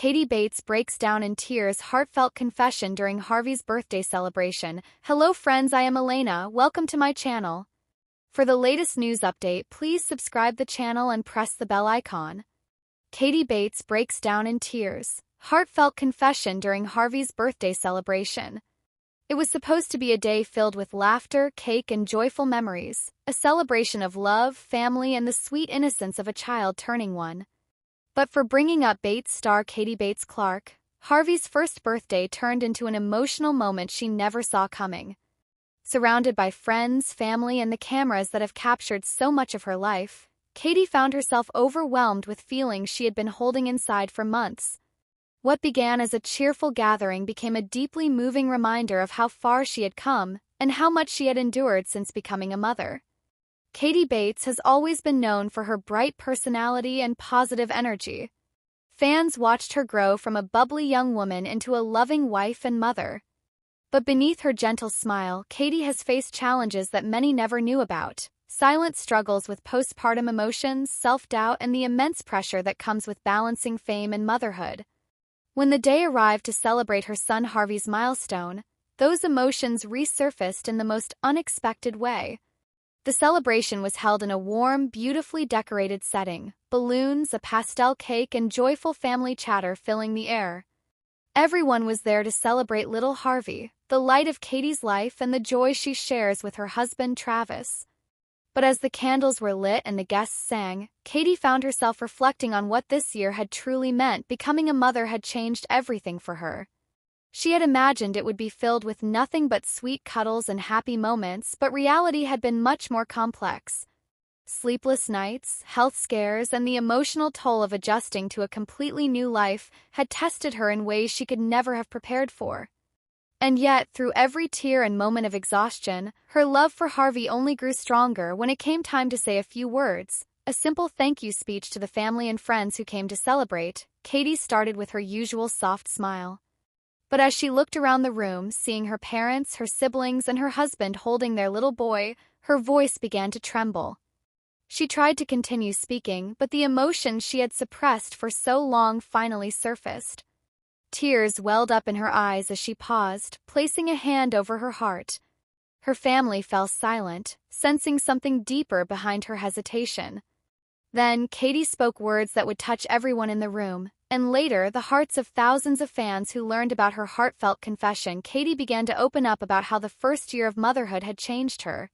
Katie Bates breaks down in tears heartfelt confession during Harvey's birthday celebration. Hello friends, I am Elena, welcome to my channel. For the latest news update, please subscribe the channel and press the bell icon. Katie Bates breaks down in tears, heartfelt confession during Harvey's birthday celebration. It was supposed to be a day filled with laughter, cake, and joyful memories, a celebration of love, family, and the sweet innocence of a child turning one. But for bringing up Bates star Katie Bates Clark, Harvey's first birthday turned into an emotional moment she never saw coming. Surrounded by friends, family, and the cameras that have captured so much of her life, Katie found herself overwhelmed with feelings she had been holding inside for months. What began as a cheerful gathering became a deeply moving reminder of how far she had come and how much she had endured since becoming a mother. Katie Bates has always been known for her bright personality and positive energy. Fans watched her grow from a bubbly young woman into a loving wife and mother. But beneath her gentle smile, Katie has faced challenges that many never knew about: silent struggles with postpartum emotions, self-doubt, and the immense pressure that comes with balancing fame and motherhood. When the day arrived to celebrate her son Harvey's milestone, those emotions resurfaced in the most unexpected way. The celebration was held in a warm, beautifully decorated setting, balloons, a pastel cake, and joyful family chatter filling the air. Everyone was there to celebrate little Harvey, the light of Katie's life and the joy she shares with her husband Travis. But as the candles were lit and the guests sang, Katie found herself reflecting on what this year had truly meant. Becoming a mother had changed everything for her. She had imagined it would be filled with nothing but sweet cuddles and happy moments, but reality had been much more complex. Sleepless nights, health scares, and the emotional toll of adjusting to a completely new life had tested her in ways she could never have prepared for. And yet, through every tear and moment of exhaustion, her love for Harvey only grew stronger. When it came time to say a few words, a simple thank you speech to the family and friends who came to celebrate, Katie started with her usual soft smile. But as she looked around the room, seeing her parents, her siblings, and her husband holding their little boy, her voice began to tremble. She tried to continue speaking, but the emotions she had suppressed for so long finally surfaced. Tears welled up in her eyes as she paused, placing a hand over her heart. Her family fell silent, sensing something deeper behind her hesitation. Then, Katie spoke words that would touch everyone in the room, and later the hearts of thousands of fans who learned about her heartfelt confession. Katie began to open up about how the first year of motherhood had changed her.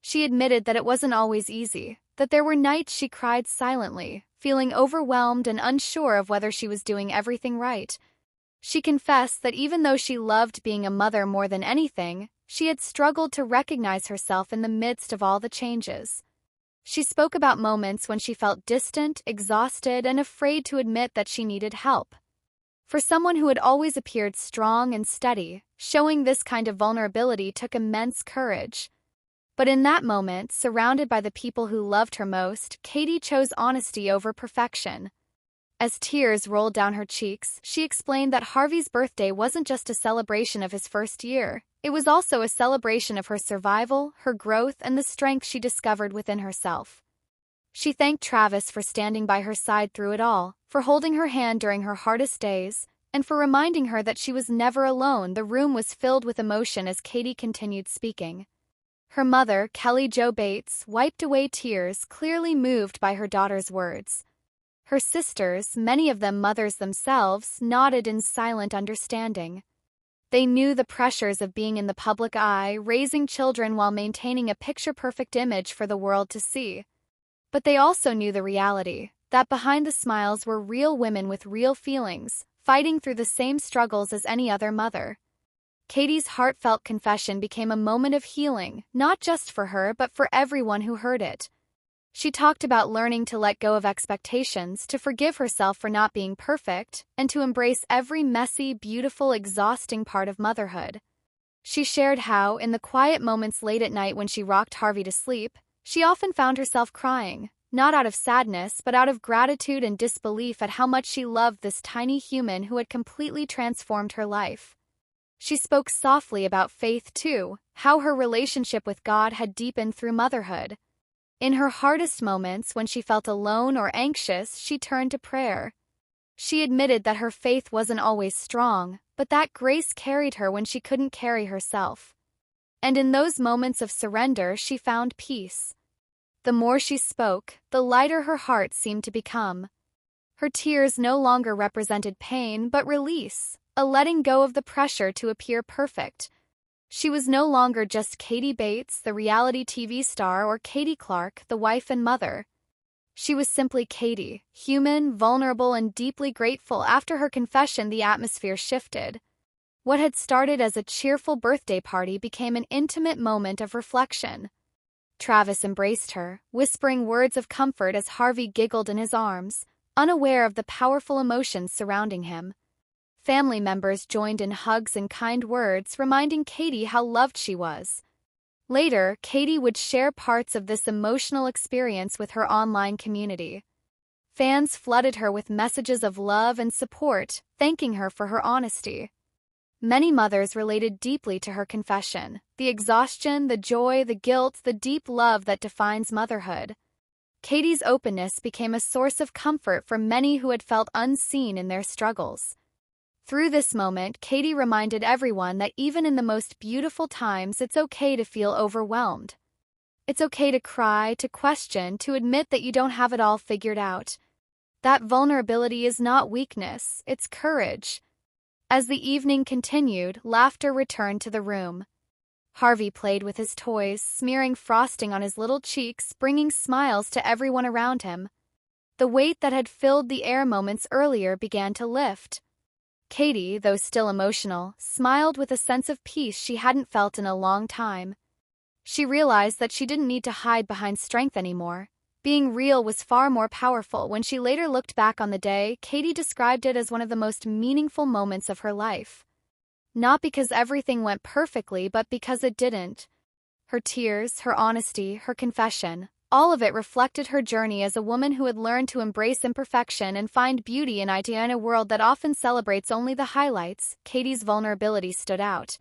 She admitted that it wasn't always easy, that there were nights she cried silently, feeling overwhelmed and unsure of whether she was doing everything right. She confessed that even though she loved being a mother more than anything, she had struggled to recognize herself in the midst of all the changes. She spoke about moments when she felt distant, exhausted, and afraid to admit that she needed help. For someone who had always appeared strong and steady, showing this kind of vulnerability took immense courage. But in that moment, surrounded by the people who loved her most, Katie chose honesty over perfection. As tears rolled down her cheeks, she explained that Harvey's birthday wasn't just a celebration of his first year. It was also a celebration of her survival, her growth, and the strength she discovered within herself. She thanked Travis for standing by her side through it all, for holding her hand during her hardest days, and for reminding her that she was never alone. The room was filled with emotion as Katie continued speaking. Her mother, Kelly Jo Bates, wiped away tears, clearly moved by her daughter's words. Her sisters, many of them mothers themselves, nodded in silent understanding. They knew the pressures of being in the public eye, raising children while maintaining a picture-perfect image for the world to see. But they also knew the reality, that behind the smiles were real women with real feelings, fighting through the same struggles as any other mother. Katie's heartfelt confession became a moment of healing, not just for her but for everyone who heard it. She talked about learning to let go of expectations, to forgive herself for not being perfect, and to embrace every messy, beautiful, exhausting part of motherhood. She shared how, in the quiet moments late at night when she rocked Harvey to sleep, she often found herself crying, not out of sadness but out of gratitude and disbelief at how much she loved this tiny human who had completely transformed her life. She spoke softly about faith too, how her relationship with God had deepened through motherhood. In her hardest moments, when she felt alone or anxious, she turned to prayer. She admitted that her faith wasn't always strong, but that grace carried her when she couldn't carry herself. And in those moments of surrender, she found peace. The more she spoke, the lighter her heart seemed to become. Her tears no longer represented pain but release, a letting go of the pressure to appear perfect. She was no longer just Katie Bates, the reality TV star, or Katie Clark, the wife and mother. She was simply Katie, human, vulnerable, and deeply grateful. After her confession, the atmosphere shifted. What had started as a cheerful birthday party became an intimate moment of reflection. Travis embraced her, whispering words of comfort as Harvey giggled in his arms, unaware of the powerful emotions surrounding him. Family members joined in hugs and kind words, reminding Katie how loved she was. Later, Katie would share parts of this emotional experience with her online community. Fans flooded her with messages of love and support, thanking her for her honesty. Many mothers related deeply to her confession, the exhaustion, the joy, the guilt, the deep love that defines motherhood. Katie's openness became a source of comfort for many who had felt unseen in their struggles. Through this moment, Katie reminded everyone that even in the most beautiful times, it's okay to feel overwhelmed. It's okay to cry, to question, to admit that you don't have it all figured out. That vulnerability is not weakness, it's courage. As the evening continued, laughter returned to the room. Harvey played with his toys, smearing frosting on his little cheeks, bringing smiles to everyone around him. The weight that had filled the air moments earlier began to lift. Katie, though still emotional, smiled with a sense of peace she hadn't felt in a long time. She realized that she didn't need to hide behind strength anymore. Being real was far more powerful. When she later looked back on the day, Katie described it as one of the most meaningful moments of her life. Not because everything went perfectly, but because it didn't. Her tears, her honesty, her confession, all of it reflected her journey as a woman who had learned to embrace imperfection and find beauty in a world that often celebrates only the highlights. Katie's vulnerability stood out.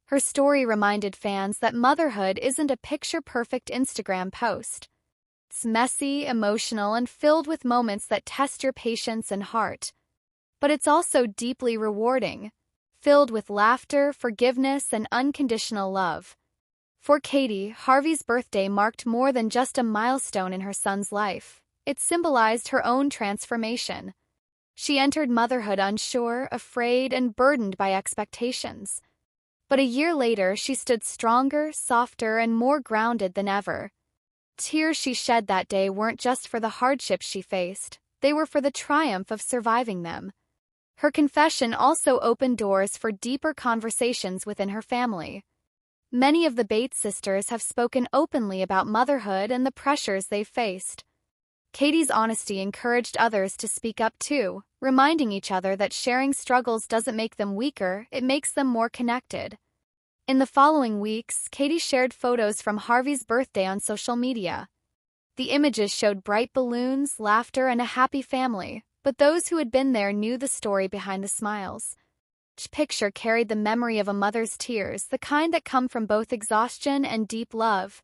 Her story reminded fans that motherhood isn't a picture-perfect Instagram post. It's messy, emotional, and filled with moments that test your patience and heart. But it's also deeply rewarding, filled with laughter, forgiveness, and unconditional love. For Katie, Harvey's birthday marked more than just a milestone in her son's life. It symbolized her own transformation. She entered motherhood unsure, afraid, and burdened by expectations. But a year later, she stood stronger, softer, and more grounded than ever. Tears she shed that day weren't just for the hardships she faced, they were for the triumph of surviving them. Her confession also opened doors for deeper conversations within her family. Many of the Bates sisters have spoken openly about motherhood and the pressures they've faced. Katie's honesty encouraged others to speak up too, reminding each other that sharing struggles doesn't make them weaker, it makes them more connected. In the following weeks, Katie shared photos from Harvey's birthday on social media. The images showed bright balloons, laughter, and a happy family, but those who had been there knew the story behind the smiles. Each picture carried the memory of a mother's tears, the kind that come from both exhaustion and deep love.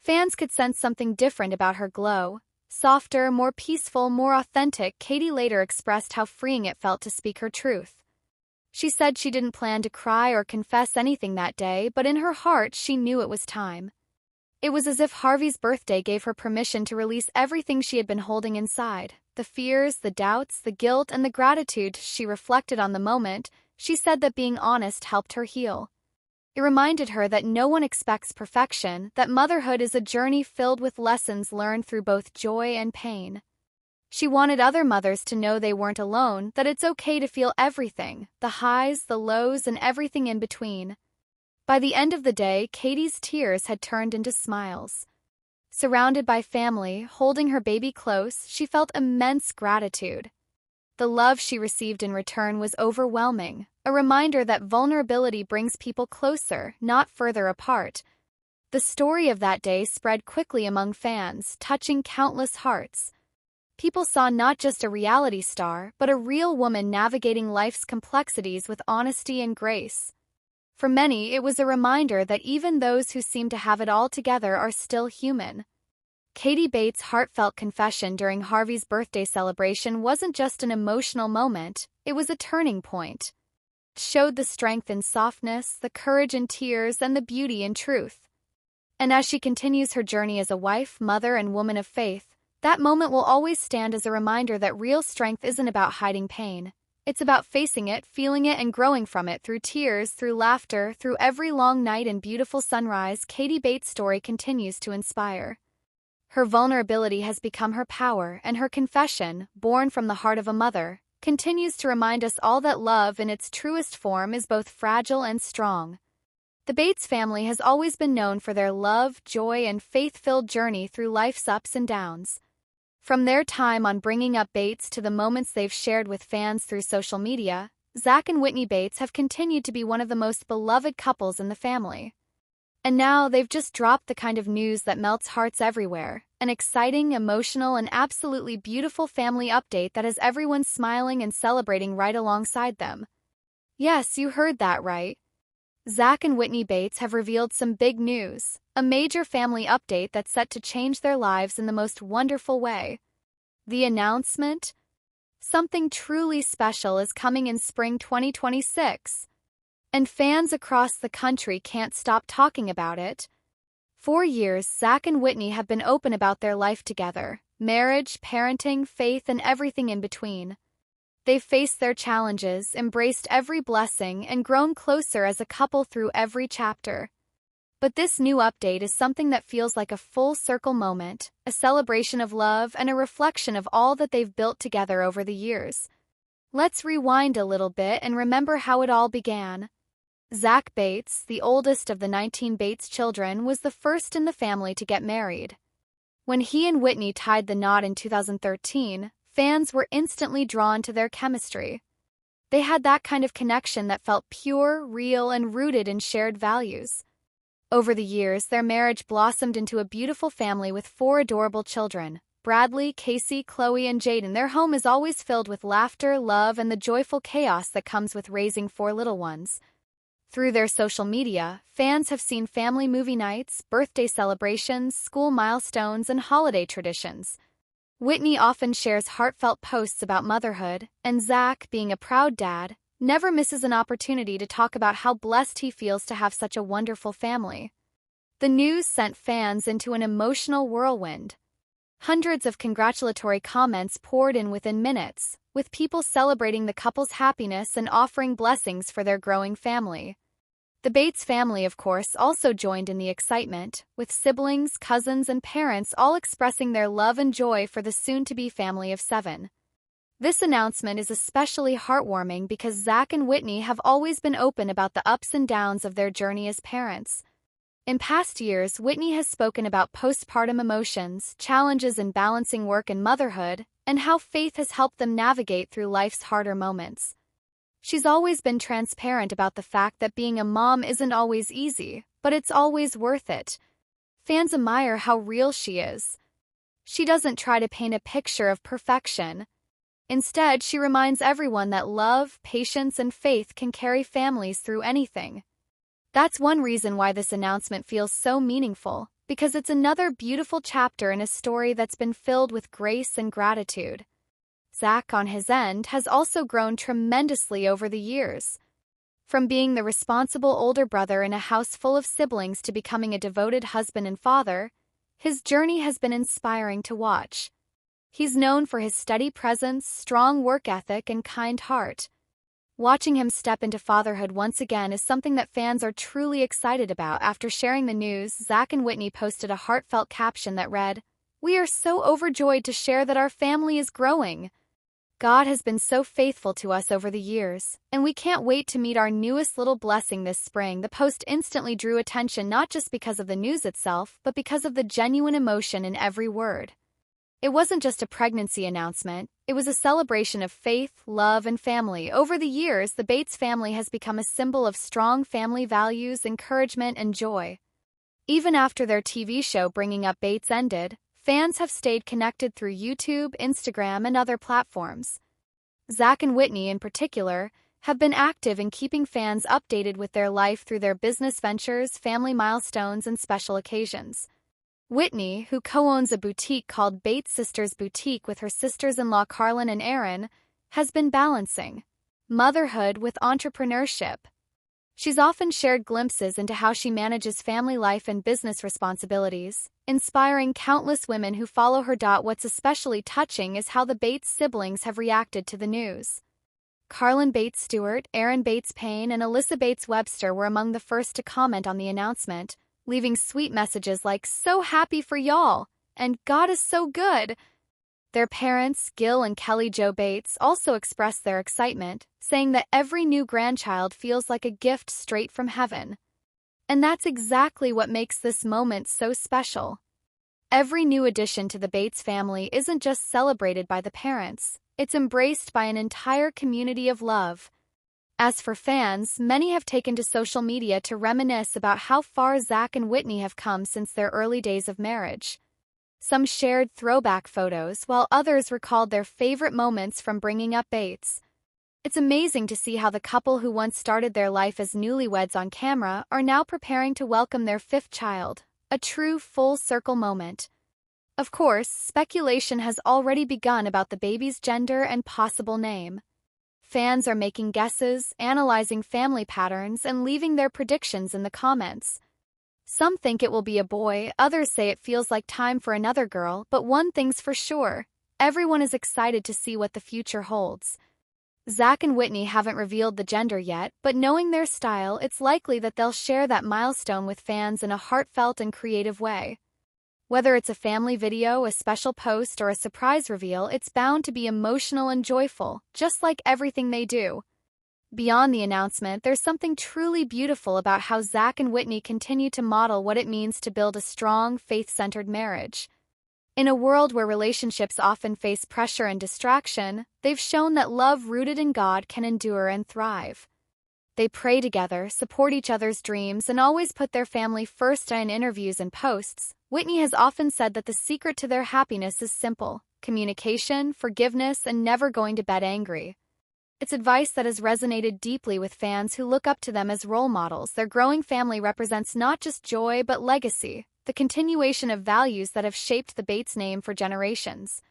Fans could sense something different about her glow. Softer, more peaceful, more authentic. Katie later expressed how freeing it felt to speak her truth. She said she didn't plan to cry or confess anything that day, but in her heart she knew it was time. It was as if Harvey's birthday gave her permission to release everything she had been holding inside. The fears, the doubts, the guilt, and the gratitude. She reflected on the moment. She said that being honest helped her heal. It reminded her that no one expects perfection, that motherhood is a journey filled with lessons learned through both joy and pain. She wanted other mothers to know they weren't alone, that it's okay to feel everything, the highs, the lows, and everything in between. By the end of the day, Katie's tears had turned into smiles. Surrounded by family, holding her baby close, she felt immense gratitude. The love she received in return was overwhelming, a reminder that vulnerability brings people closer, not further apart. The story of that day spread quickly among fans, touching countless hearts. People saw not just a reality star, but a real woman navigating life's complexities with honesty and grace. For many, it was a reminder that even those who seem to have it all together are still human. Katie Bates' heartfelt confession during Harvey's birthday celebration wasn't just an emotional moment, it was a turning point. It showed the strength in softness, the courage in tears, and the beauty in truth. And as she continues her journey as a wife, mother, and woman of faith, that moment will always stand as a reminder that real strength isn't about hiding pain. It's about facing it, feeling it, and growing from it through tears, through laughter, through every long night and beautiful sunrise. Katie Bates' story continues to inspire. Her vulnerability has become her power, and her confession, born from the heart of a mother, continues to remind us all that love in its truest form is both fragile and strong. The Bates family has always been known for their love, joy, and faith-filled journey through life's ups and downs. From their time on Bringing Up Bates to the moments they've shared with fans through social media, Zach and Whitney Bates have continued to be one of the most beloved couples in the family. And now they've just dropped the kind of news that melts hearts everywhere, an exciting, emotional, and absolutely beautiful family update that has everyone smiling and celebrating right alongside them. Yes, you heard that right. Zach and Whitney Bates have revealed some big news, a major family update that's set to change their lives in the most wonderful way. The announcement? Something truly special is coming in spring 2026. And fans across the country can't stop talking about it. For years, Zach and Whitney have been open about their life together, marriage, parenting, faith, and everything in between. They've faced their challenges, embraced every blessing, and grown closer as a couple through every chapter. But this new update is something that feels like a full-circle moment, a celebration of love and a reflection of all that they've built together over the years. Let's rewind a little bit and remember how it all began. Zach Bates, the oldest of the 19 Bates children, was the first in the family to get married. When he and Whitney tied the knot in 2013, fans were instantly drawn to their chemistry. They had that kind of connection that felt pure, real, and rooted in shared values. Over the years, their marriage blossomed into a beautiful family with 4 adorable children: Bradley, Casey, Chloe, and Jaden. Their home is always filled with laughter, love, and the joyful chaos that comes with raising 4 little ones. Through their social media, fans have seen family movie nights, birthday celebrations, school milestones, and holiday traditions. Whitney often shares heartfelt posts about motherhood, and Zach, being a proud dad, never misses an opportunity to talk about how blessed he feels to have such a wonderful family. The news sent fans into an emotional whirlwind. Hundreds of congratulatory comments poured in within minutes, with people celebrating the couple's happiness and offering blessings for their growing family. The Bates family, of course, also joined in the excitement, with siblings, cousins, and parents all expressing their love and joy for the soon-to-be family of 7. This announcement is especially heartwarming because Zach and Whitney have always been open about the ups and downs of their journey as parents. In past years, Whitney has spoken about postpartum emotions, challenges in balancing work and motherhood, and how faith has helped them navigate through life's harder moments. She's always been transparent about the fact that being a mom isn't always easy, but it's always worth it. Fans admire how real she is. She doesn't try to paint a picture of perfection. Instead, she reminds everyone that love, patience, and faith can carry families through anything. That's one reason why this announcement feels so meaningful, because it's another beautiful chapter in a story that's been filled with grace and gratitude. Zach, on his end, has also grown tremendously over the years. From being the responsible older brother in a house full of siblings to becoming a devoted husband and father, his journey has been inspiring to watch. He's known for his steady presence, strong work ethic, and kind heart. Watching him step into fatherhood once again is something that fans are truly excited about. After sharing the news, Zach and Whitney posted a heartfelt caption that read, "We are so overjoyed to share that our family is growing. God has been so faithful to us over the years, and we can't wait to meet our newest little blessing this spring." The post instantly drew attention not just because of the news itself, but because of the genuine emotion in every word. It wasn't just a pregnancy announcement, it was a celebration of faith, love, and family. Over the years, the Bates family has become a symbol of strong family values, encouragement, and joy. Even after their TV show Bringing Up Bates ended, fans have stayed connected through YouTube, Instagram, and other platforms. Zach and Whitney, in particular, have been active in keeping fans updated with their life through their business ventures, family milestones, and special occasions. Whitney, who co-owns a boutique called Bates Sisters Boutique with her sisters-in-law Carlin and Erin, has been balancing motherhood with entrepreneurship. She's often shared glimpses into how she manages family life and business responsibilities, inspiring countless women who follow her. What's especially touching is how the Bates siblings have reacted to the news. Carlin Bates Stewart, Erin Bates Payne, and Alyssa Bates Webster were among the first to comment on the announcement, leaving sweet messages like, "So happy for y'all," and "God is so good." Their parents, Gil and Kelly Jo Bates, also expressed their excitement, saying that every new grandchild feels like a gift straight from heaven. And that's exactly what makes this moment so special. Every new addition to the Bates family isn't just celebrated by the parents, it's embraced by an entire community of love. As for fans, many have taken to social media to reminisce about how far Zach and Whitney have come since their early days of marriage. Some shared throwback photos, while others recalled their favorite moments from bringing up Bates. It's amazing to see how the couple who once started their life as newlyweds on camera are now preparing to welcome their fifth child, a true full-circle moment. Of course, speculation has already begun about the baby's gender and possible name. Fans are making guesses, analyzing family patterns, and leaving their predictions in the comments. Some think it will be a boy, others say it feels like time for another girl, but one thing's for sure, everyone is excited to see what the future holds. Zach and Whitney haven't revealed the gender yet, but knowing their style, it's likely that they'll share that milestone with fans in a heartfelt and creative way. Whether it's a family video, a special post, or a surprise reveal, it's bound to be emotional and joyful, just like everything they do. Beyond the announcement, there's something truly beautiful about how Zach and Whitney continue to model what it means to build a strong, faith-centered marriage. In a world where relationships often face pressure and distraction, they've shown that love rooted in God can endure and thrive. They pray together, support each other's dreams, and always put their family first. In interviews and posts, Whitney has often said that the secret to their happiness is simple: communication, forgiveness, and never going to bed angry. It's advice that has resonated deeply with fans who look up to them as role models. Their growing family represents not just joy but legacy, the continuation of values that have shaped the Bates name for generations.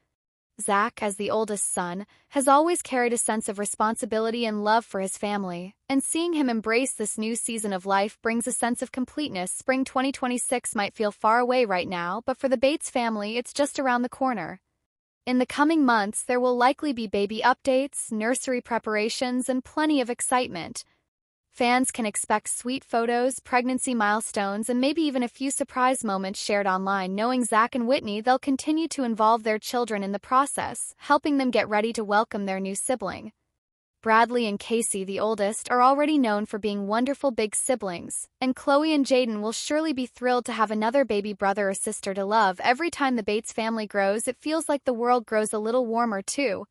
Zach, as the oldest son, has always carried a sense of responsibility and love for his family, and seeing him embrace this new season of life brings a sense of completeness. Spring 2026 might feel far away right now, but for the Bates family, it's just around the corner. In the coming months, there will likely be baby updates, nursery preparations, and plenty of excitement. Fans can expect sweet photos, pregnancy milestones, and maybe even a few surprise moments shared online. Knowing Zach and Whitney, they'll continue to involve their children in the process, helping them get ready to welcome their new sibling. Bradley and Casey, the oldest, are already known for being wonderful big siblings, and Chloe and Jaden will surely be thrilled to have another baby brother or sister to love. Every time the Bates family grows, it feels like the world grows a little warmer too.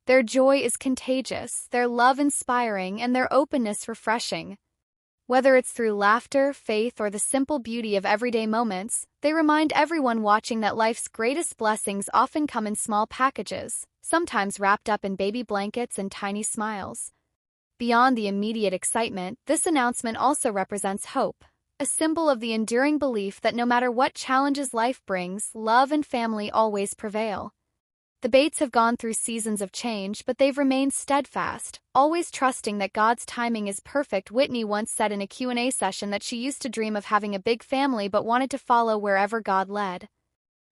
Their joy is contagious, their love inspiring, and their openness refreshing. Whether it's through laughter, faith, or the simple beauty of everyday moments, they remind everyone watching that life's greatest blessings often come in small packages, sometimes wrapped up in baby blankets and tiny smiles. Beyond the immediate excitement, this announcement also represents hope, a symbol of the enduring belief that no matter what challenges life brings, love and family always prevail. The Bates have gone through seasons of change, but they've remained steadfast, always trusting that God's timing is perfect. Whitney once said in a Q&A session that she used to dream of having a big family but wanted to follow wherever God led.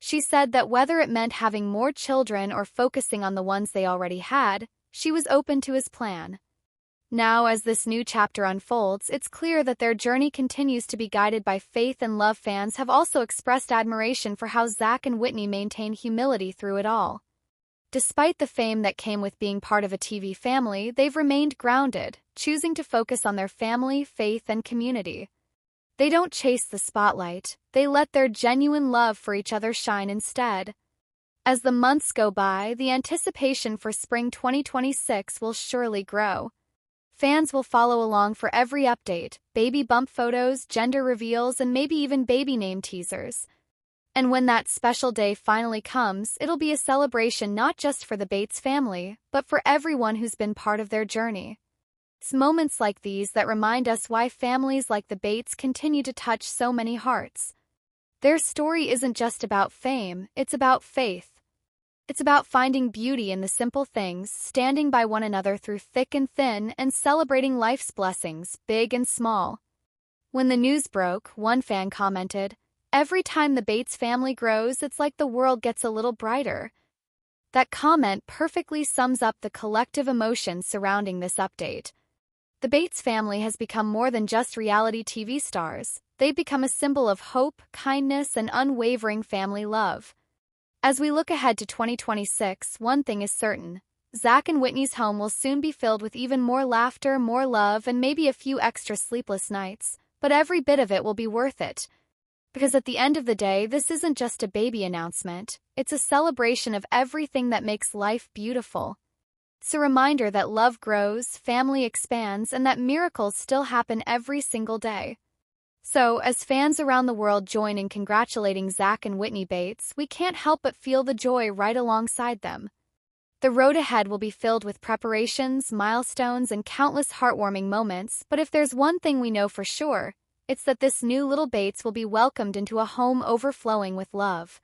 She said that whether it meant having more children or focusing on the ones they already had, she was open to his plan. Now, as this new chapter unfolds, it's clear that their journey continues to be guided by faith and love. Fans have also expressed admiration for how Zach and Whitney maintain humility through it all. Despite the fame that came with being part of a TV family, they've remained grounded, choosing to focus on their family, faith, and community. They don't chase the spotlight, they let their genuine love for each other shine instead. As the months go by, the anticipation for spring 2026 will surely grow. Fans will follow along for every update, baby bump photos, gender reveals, and maybe even baby name teasers. And when that special day finally comes, it'll be a celebration not just for the Bates family, but for everyone who's been part of their journey. It's moments like these that remind us why families like the Bates continue to touch so many hearts. Their story isn't just about fame, it's about faith. It's about finding beauty in the simple things, standing by one another through thick and thin, and celebrating life's blessings, big and small. When the news broke, one fan commented, "Every time the Bates family grows, it's like the world gets a little brighter." That comment perfectly sums up the collective emotions surrounding this update. The Bates family has become more than just reality TV stars. They've become a symbol of hope, kindness, and unwavering family love. As we look ahead to 2026, one thing is certain. Zach and Whitney's home will soon be filled with even more laughter, more love, and maybe a few extra sleepless nights, but every bit of it will be worth it. Because at the end of the day, this isn't just a baby announcement, it's a celebration of everything that makes life beautiful. It's a reminder that love grows, family expands, and that miracles still happen every single day. So, as fans around the world join in congratulating Zach and Whitney Bates, we can't help but feel the joy right alongside them. The road ahead will be filled with preparations, milestones, and countless heartwarming moments, but if there's one thing we know for sure, it's that this new little Bates will be welcomed into a home overflowing with love.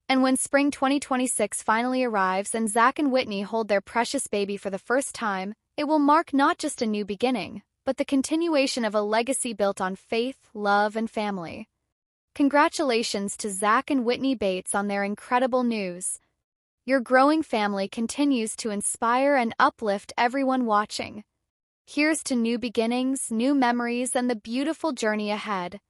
And when spring 2026 finally arrives and Zach and Whitney hold their precious baby for the first time, it will mark not just a new beginning, but the continuation of a legacy built on faith, love, and family. Congratulations to Zach and Whitney Bates on their incredible news. Your growing family continues to inspire and uplift everyone watching. Here's to new beginnings, new memories, and the beautiful journey ahead.